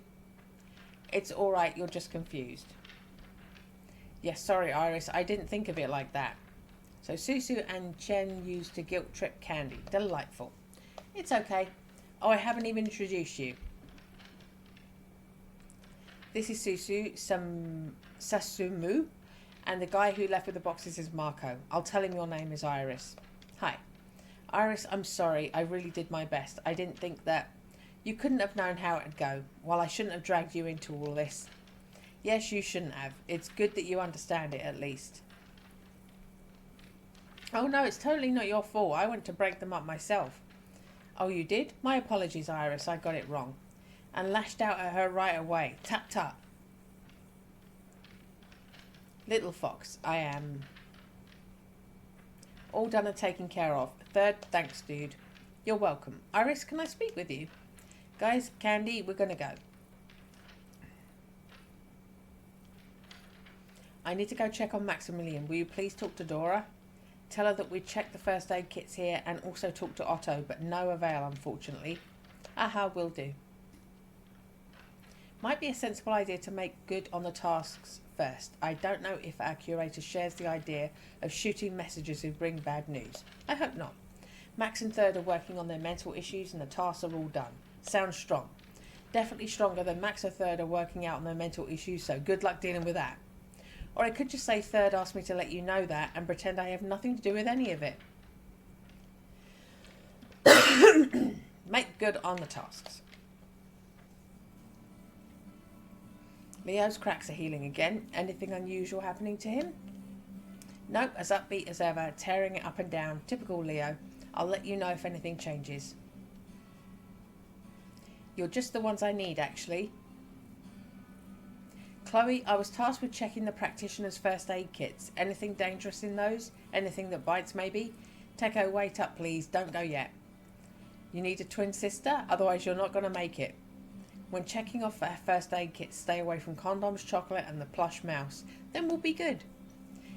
It's all right, you're just confused. Yes, sorry, Iris. I didn't think of it like that. So Susu and Chen used to guilt trip Candy. Delightful. It's okay. Oh, I haven't even introduced you. This is Susu, Sasumu, and the guy who left with the boxes is Marco. I'll tell him your name is Iris. Hi. Iris, I'm sorry. I really did my best. I didn't think that... You couldn't have known how it'd go. Well, I shouldn't have dragged you into all this. Yes, you shouldn't have. It's good that you understand it, at least. Oh, no, it's totally not your fault. I went to break them up myself. Oh, you did? My apologies, Iris. I got it wrong. And lashed out at her right away. Tap, tap. Little fox, I am... All done and taken care of. Third, thanks, dude. You're welcome. Iris, can I speak with you? Guys, Candy, we're going to go. I need to go check on Maximilian. Will you please talk to Dora? Tell her that we checked the first aid kits here and also talk to Otto, but no avail, unfortunately. Aha, will do. Might be a sensible idea to make good on the tasks first. I don't know if our curator shares the idea of shooting messages who bring bad news. I hope not. Max and Third are working on their mental issues and the tasks are all done. Sounds strong. Definitely stronger than Max and Third are working out on their mental issues, so good luck dealing with that. Or I could just say Third asked me to let you know that and pretend I have nothing to do with any of it. Make good on the tasks. Leo's cracks are healing again. Anything unusual happening to him? Nope, as upbeat as ever, tearing it up and down. Typical Leo. I'll let you know if anything changes. You're just the ones I need, actually. Chloe, I was tasked with checking the practitioner's first aid kits. Anything dangerous in those? Anything that bites, maybe? Teko, wait up, please. Don't go yet. You need a twin sister? Otherwise, you're not going to make it. When checking off first aid kits, stay away from condoms, chocolate, and the plush mouse. Then we'll be good.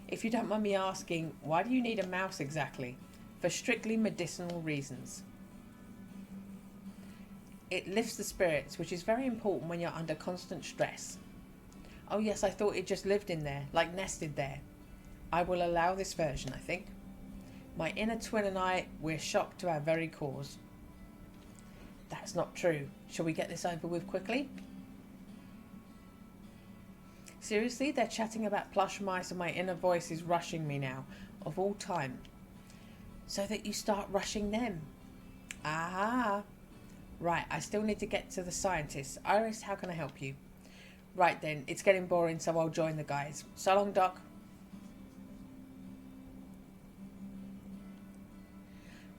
If you don't mind me asking, why do you need a mouse exactly? For strictly medicinal reasons. It lifts the spirits, which is very important when you're under constant stress. Oh yes, I thought it just lived in there, like nested there. I will allow this version, I think. My inner twin and I, we're shocked to our very cause. That's not true. Shall we get this over with quickly? Seriously, they're chatting about plush mice and my inner voice is rushing me now. Of all time. so that you start rushing them. Ah, right, I still need to get to the scientists. Iris, how can I help you? Right then, it's getting boring, so I'll join the guys. So long, Doc.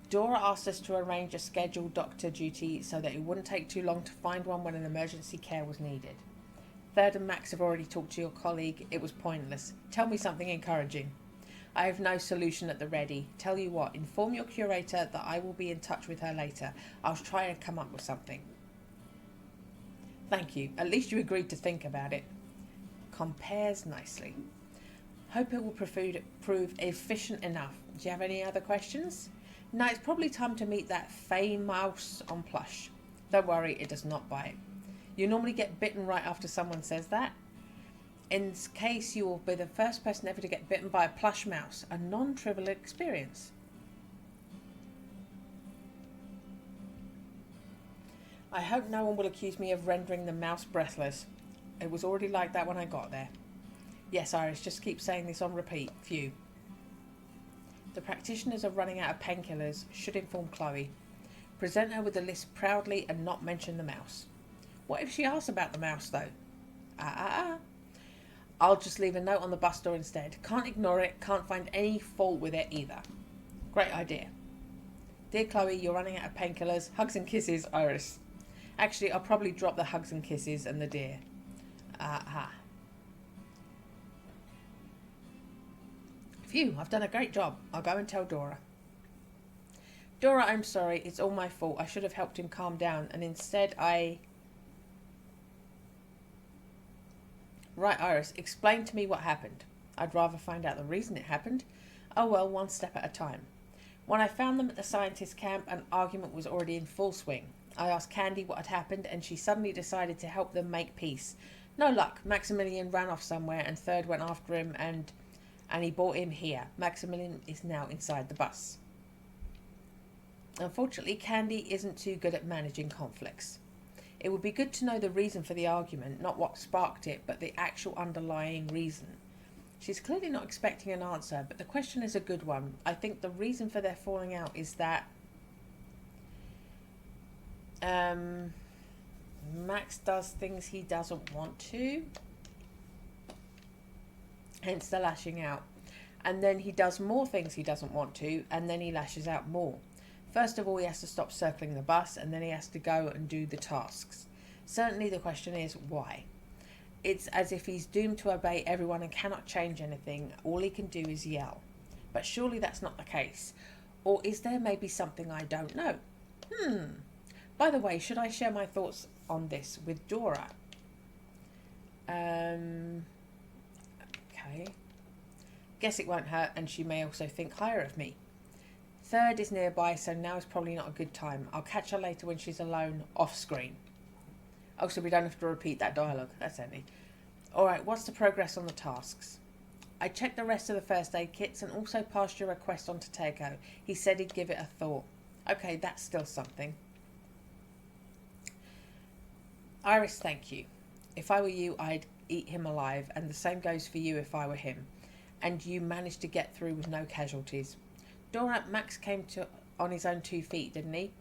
Dora asked us to arrange a scheduled doctor duty so that it wouldn't take too long to find one when an emergency care was needed. Third and Max have already talked to your colleague. It was pointless. Tell me something encouraging. I have no solution at the ready. Tell you what, inform your curator that I will be in touch with her later. I'll try and come up with something. Thank you. At least you agreed to think about it. Compares nicely. Hope it will prove efficient enough. Do you have any other questions? Now it's probably time to meet that Fey mouse on plush. Don't worry, it does not bite. You normally get bitten right after someone says that. In this case, you will be the first person ever to get bitten by a plush mouse, a non-trivial experience. I hope no one will accuse me of rendering the mouse breathless. It was already like that when I got there. Yes, Iris, just keep saying this on repeat. Phew. The practitioners are running out of painkillers. Should inform Chloe. Present her with the list proudly and not mention the mouse. What if she asks about the mouse, though? I'll just leave a note on the bus door instead. Can't ignore it. Can't find any fault with it either. Great idea. Dear Chloe, you're running out of painkillers. Hugs and kisses, Iris. Actually, I'll probably drop the hugs and kisses and the dear. Phew, I've done a great job. I'll go and tell Dora. Dora, I'm sorry. It's all my fault. I should have helped him calm down, and instead I... Right, Iris, explain to me what happened. I'd rather find out the reason it happened. Oh well, one step at a time. When I found them at the scientist camp, an argument was already in full swing. I asked Candy what had happened, and she suddenly decided to help them make peace. No luck. Maximilian ran off somewhere, and Third went after him, and he brought him here. Maximilian is now inside the bus. Unfortunately, Candy isn't too good at managing conflicts. It would be good to know the reason for the argument, not what sparked it, but the actual underlying reason. She's clearly not expecting an answer, but the question is a good one. I think the reason for their falling out is that Max does things he doesn't want to, hence the lashing out. And then he does more things he doesn't want to, and then he lashes out more. First of all, he has to stop circling the bus, and then he has to go and do the tasks. Certainly the question is, why? It's as if he's doomed to obey everyone and cannot change anything. All he can do is yell. But surely that's not the case. Or is there maybe something I don't know? By the way, should I share my thoughts on this with Dora? Okay. Guess it won't hurt, and she may also think higher of me. Third is nearby, so now is probably not a good time. I'll catch her later when she's alone, off screen. Oh, so we don't have to repeat that dialogue. That's handy. Alright, what's the progress on the tasks? I checked the rest of the first aid kits and also passed your request on to Teiko. He said he'd give it a thought. Okay, that's still something. Iris, thank you. If I were you, I'd eat him alive, and the same goes for you if I were him. And you managed to get through with no casualties. Dora, Max came on his own 2 feet, didn't he?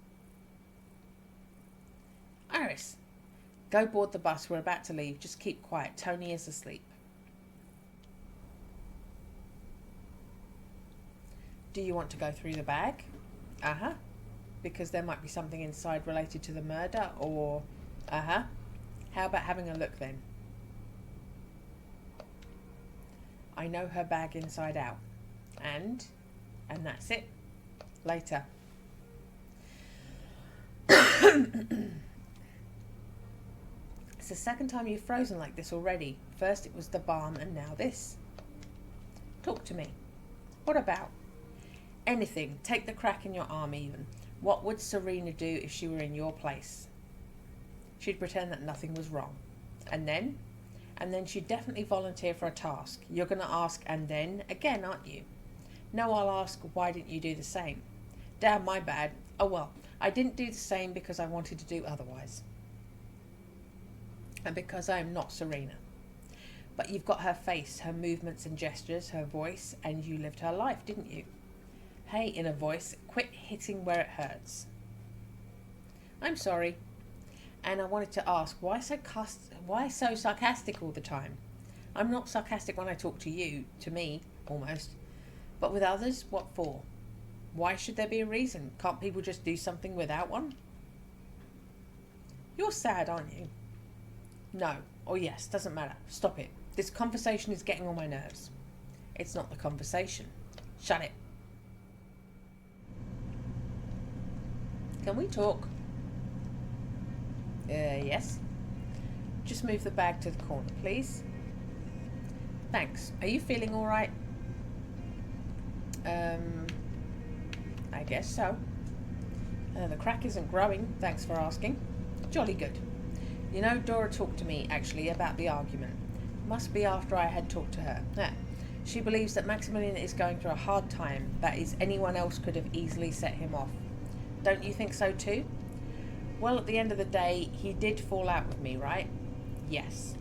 Iris, go board the bus. We're about to leave. Just keep quiet. Tony is asleep. Do you want to go through the bag? Because there might be something inside related to the murder, or... How about having a look then? I know her bag inside out. And that's it. Later. It's the second time you've frozen like this already. First it was the balm and now this. Talk to me. What about? Anything. Take the crack in your arm even. What would Serena do if she were in your place? She'd pretend that nothing was wrong. And then she'd definitely volunteer for a task. You're going to ask, and then again, aren't you? No, I'll ask, why didn't you do the same? Damn, my bad. Oh well, I didn't do the same because I wanted to do otherwise. And because I am not Serena. But you've got her face, her movements and gestures, her voice, and you lived her life, didn't you? Hey, inner voice, quit hitting where it hurts. I'm sorry. And I wanted to ask, why so sarcastic all the time? I'm not sarcastic when I talk to you, to me, almost. But with others, what for? Why should there be a reason? Can't people just do something without one? You're sad, aren't you? No, or yes, doesn't matter. Stop it. This conversation is getting on my nerves. It's not the conversation. Shut it. Can we talk? Yes. Just move the bag to the corner, please. Thanks. Are you feeling all right? I guess so. The crack isn't growing, thanks for asking. Jolly good. You know, Dora talked to me, actually, about the argument. Must be after I had talked to her. She believes that Maximilian is going through a hard time, that is, anyone else could have easily set him off. Don't you think so too? Well, at the end of the day, he did fall out with me, right? Yes.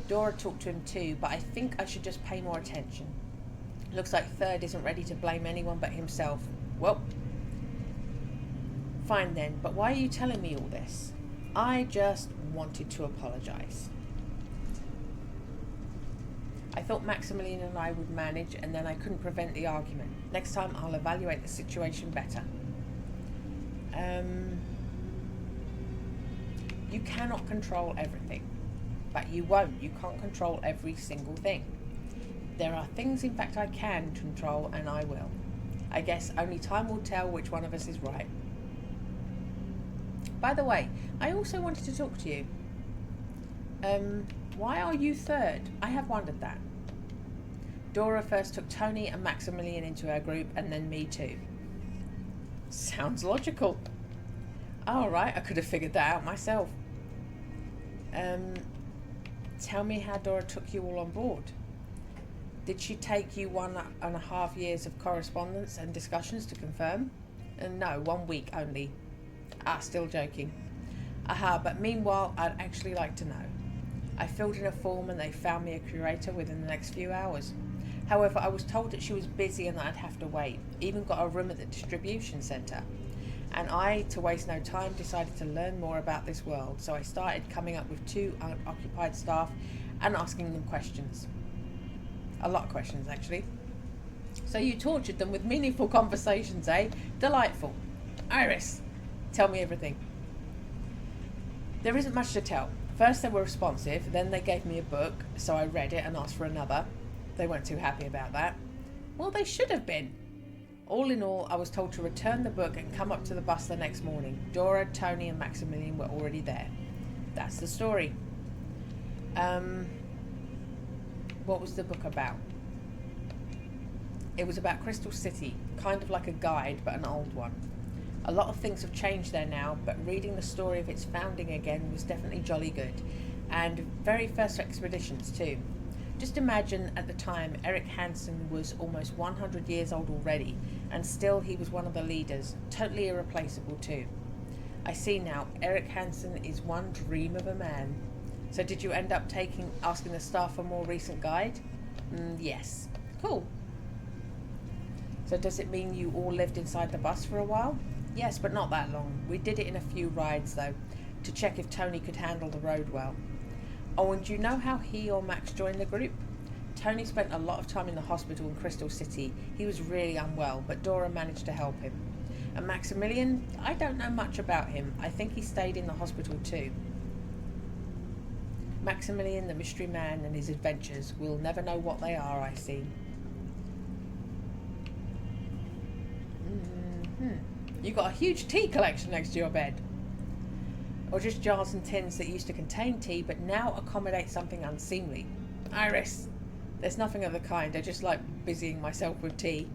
Dora talked to him too, but I think I should just pay more attention. Looks like Third isn't ready to blame anyone but himself. Well, fine then, but why are you telling me all this? I just wanted to apologise. I thought Maximilian and I would manage, and then I couldn't prevent the argument. Next time I'll evaluate the situation better. You cannot control everything. But you won't. You can't control every single thing. There are things, in fact, I can control, and I will. I guess only time will tell which one of us is right. By the way, I also wanted to talk to you. Why are you Third? I have wondered that. Dora first took Tony and Maximilian into her group, and then me too. Sounds logical. All right, I could have figured that out myself. Tell me how Dora took you all on board. Did she take you 1.5 years of correspondence and discussions to confirm? No, 1 week only. Still joking. Aha, but meanwhile, I'd actually like to know. I filled in a form and they found me a curator within the next few hours. However, I was told that she was busy and that I'd have to wait. Even got a room at the distribution centre. And I, to waste no time, decided to learn more about this world. So I started coming up with 2 unoccupied staff and asking them questions. A lot of questions, actually. So you tortured them with meaningful conversations, eh? Delightful. Iris, tell me everything. There isn't much to tell. First they were responsive, then they gave me a book, so I read it and asked for another. They weren't too happy about that. Well, they should have been. All in all, I was told to return the book and come up to the bus the next morning. Dora, Tony and Maximilian were already there. That's the story. What was the book about? It was about Crystal City, kind of like a guide, but an old one. A lot of things have changed there now, but reading the story of its founding again was definitely jolly good. And very first expeditions too. Just imagine at the time Eric Hansen was almost 100 years old already, and still he was one of the leaders, totally irreplaceable too. I see now, Eric Hansen is one dream of a man. So did you end up asking the staff for a more recent guide? Yes. Cool. So does it mean you all lived inside the bus for a while? Yes, but not that long. We did it in a few rides though, to check if Tony could handle the road well. Oh, and do you know how he or Max joined the group? Tony spent a lot of time in the hospital in Crystal City. He was really unwell, but Dora managed to help him. And Maximilian, I don't know much about him. I think he stayed in the hospital too. Maximilian, the mystery man, and his adventures. We'll never know what they are, I see. You got a huge tea collection next to your bed. Or just jars and tins that used to contain tea but now accommodate something unseemly. Iris, there's nothing of the kind. I just like busying myself with tea.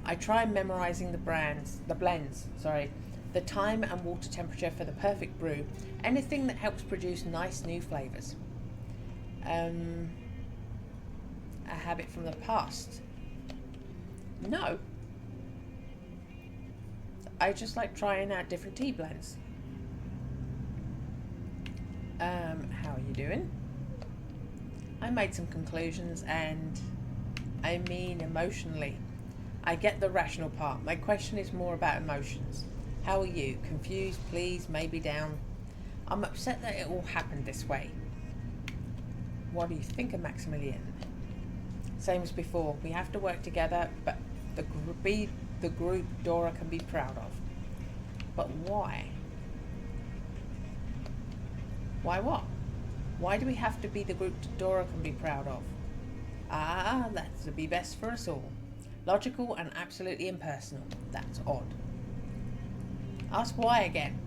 I try memorising the blends, the time and water temperature for the perfect brew, anything that helps produce nice new flavours. A habit from the past? No. I just like trying out different tea blends. How are you doing? I made some conclusions and I mean emotionally. I get the rational part. My question is more about emotions. How are you? Confused, pleased, maybe down? I'm upset that it all happened this way. What do you think of Maximilian? Same as before. We have to work together, but be the group Dora can be proud of. But why? Why what? Why do we have to be the group Dora can be proud of? Ah, that's to be best for us all. Logical and absolutely impersonal. That's odd. Ask why again.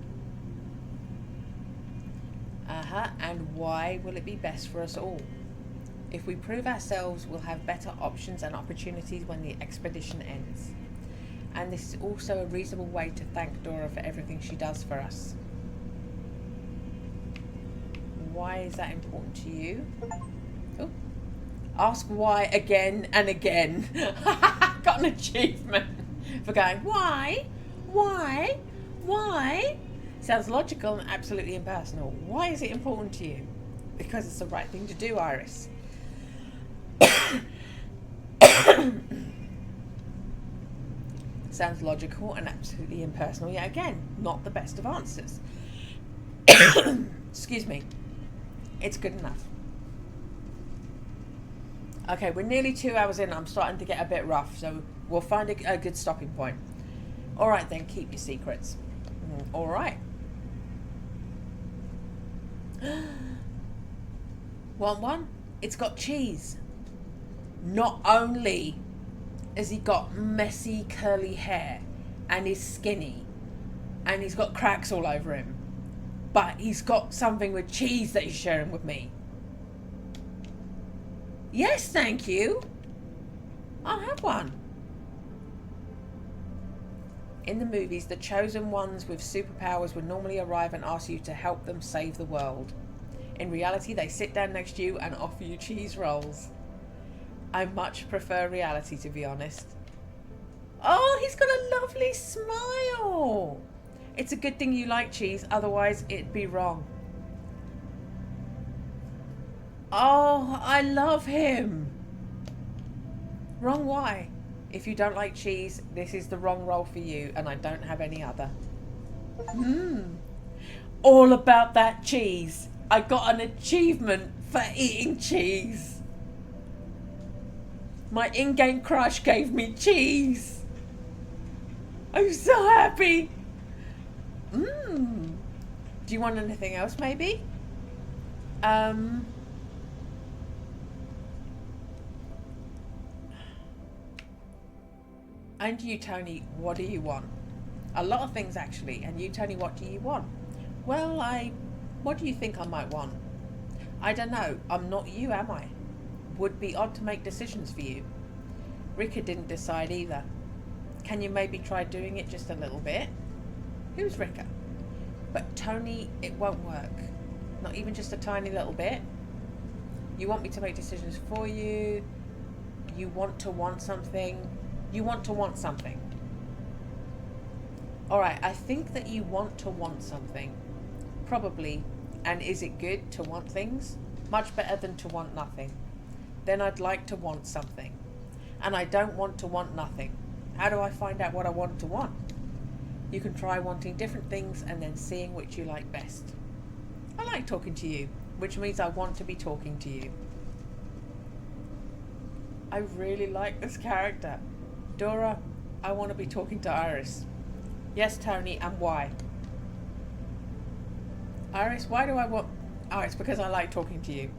And why will it be best for us all? If we prove ourselves, we'll have better options and opportunities when the expedition ends. And this is also a reasonable way to thank Dora for everything she does for us. Why is that important to you? Oh. Ask why again and again. Got an achievement for going, why? Why? Why? Sounds logical and absolutely impersonal. Why is it important to you? Because it's the right thing to do, Iris. Sounds logical and absolutely impersonal. Yet again, not the best of answers. Excuse me. It's good enough. Okay, we're nearly 2 hours in. I'm starting to get a bit rough, so we'll find a good stopping point. All right, then, keep your secrets. All right. Want one? It's got cheese. Not only has he got messy curly hair and he's skinny and he's got cracks all over him, but he's got something with cheese that he's sharing with me. Yes, thank you. I'll have one. In the movies, the chosen ones with superpowers would normally arrive and ask you to help them save the world. In reality, they sit down next to you and offer you cheese rolls. I much prefer reality, to be honest. Oh, he's got a lovely smile. It's a good thing you like cheese, otherwise it'd be wrong. Oh, I love him. Wrong why? If you don't like cheese, this is the wrong role for you, and I don't have any other. All about that cheese. I got an achievement for eating cheese. My in-game crush gave me cheese. I'm so happy. Do you want anything else, maybe? And you, Tony, what do you want? A lot of things, actually. And you, Tony, what do you want? Well, what do you think I might want? I don't know. I'm not you, am I? Would be odd to make decisions for you. Rika didn't decide either. Can you maybe try doing it just a little bit? Who's Rika? But Tony, it won't work. Not even just a tiny little bit. You want me to make decisions for you. You want to want something. You want to want something. Alright, I think that you want to want something. Probably. And is it good to want things? Much better than to want nothing. Then I'd like to want something. And I don't want to want nothing. How do I find out what I want to want? You can try wanting different things and then seeing which you like best. I like talking to you, which means I want to be talking to you. I really like this character. Dora, I want to be talking to Iris. Yes, Tony, and why? Iris, why do I want... Oh, it's because I like talking to you.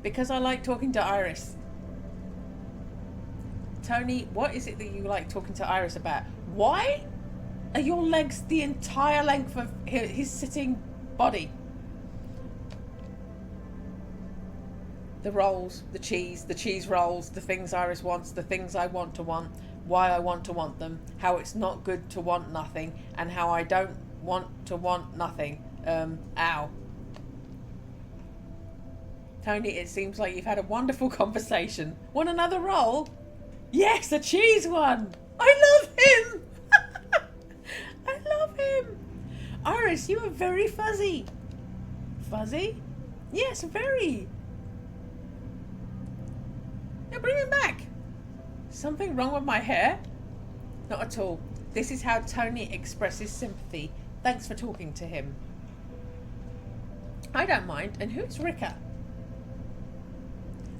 Because I like talking to Iris. Tony, what is it that you like talking to Iris about? Why are your legs the entire length of his sitting body? The rolls, the cheese rolls, the things Iris wants, the things I want to want, why I want to want them, how it's not good to want nothing, and how I don't want to want nothing. Ow. Tony, it seems like you've had a wonderful conversation. Want another roll? Yes, a cheese one. I love him. I love him. Iris, you are very fuzzy. Fuzzy? Yes, very. Yeah, bring him back. Something wrong with my hair? Not at all. This is how Tony expresses sympathy. Thanks for talking to him. I don't mind. And who's Rika?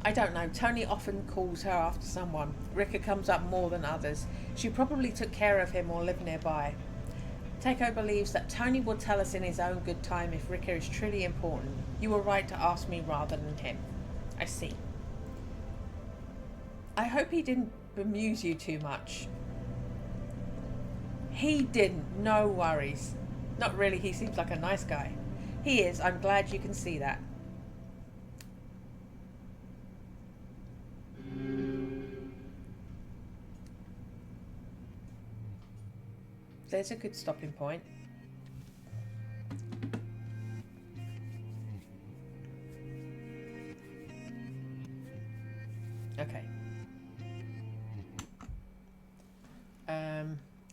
I don't know. Tony often calls her after someone. Rika comes up more than others. She probably took care of him or lived nearby. Takeo believes that Tony will tell us in his own good time if Rika is truly important. You were right to ask me rather than him. I see. I hope he didn't bemuse you too much. He didn't. No worries. Not really. He seems like a nice guy. He is. I'm glad you can see that. There's a good stopping point. Okay.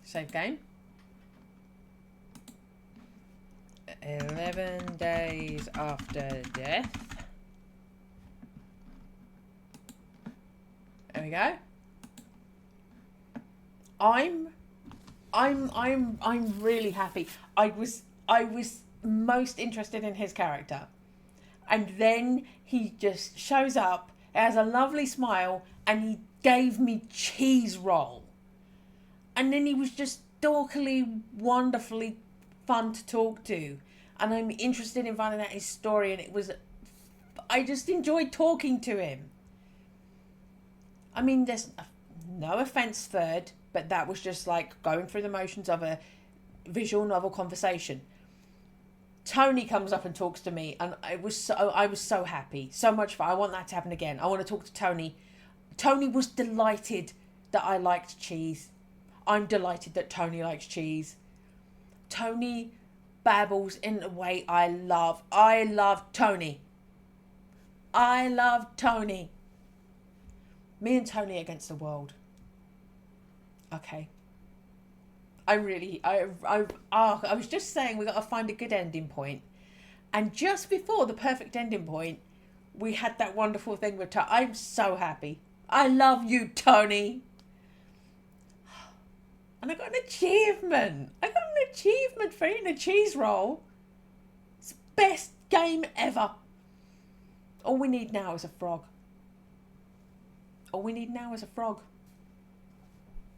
Save game. 11 days after death. There we go. I'm really happy. I was most interested in his character. And then he just shows up, has a lovely smile, and he gave me cheese roll. And then he was just dorkily, wonderfully fun to talk to. And I'm interested in finding out his story, and I just enjoyed talking to him. I mean, there's no offense, third, but that was just like going through the motions of a visual novel conversation. Tony comes up and talks to me, and I was so happy. So much fun. I want that to happen again. I want to talk to Tony. Tony was delighted that I liked cheese. I'm delighted that Tony likes cheese. Tony babbles in a way I love. I love Tony. I love Tony. Me and Tony against the world. Okay. I was just saying we got to find a good ending point. And just before the perfect ending point, we had that wonderful thing with Tony. I'm so happy. I love you, Tony. And I got an achievement. I got an achievement for eating a cheese roll. It's the best game ever. All we need now is a frog. All we need now is a frog.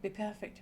Be perfect.